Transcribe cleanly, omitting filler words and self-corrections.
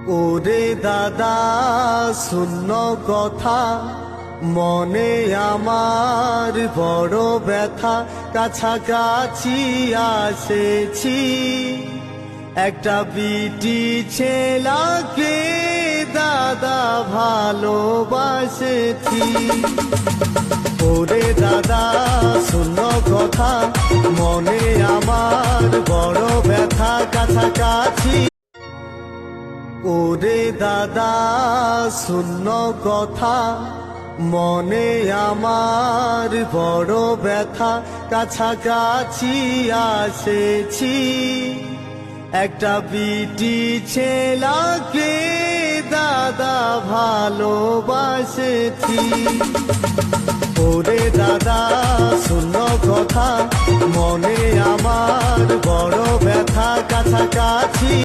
ওরে দাদা শূন্য কথা, মনে আমার বড় ব্যথা। কাছাকাছি আসেছি, একটা বিটি ছেলাকে দাদা ভালোবাসেছি। ওরে দাদা শূন্য কথা, মনে আমার বড় ব্যথা। কাছাকাছি ওরে দাদা শূন্য কথা, মনে আমার বড় ব্যথা। কাছাকাছি আসেছি, একটা বিটি ছেলাকে দাদা ভালোবাসেছি। ওরে দাদা শূন্য কথা, মনে আমার বড় ব্যথা। কাছাকাছি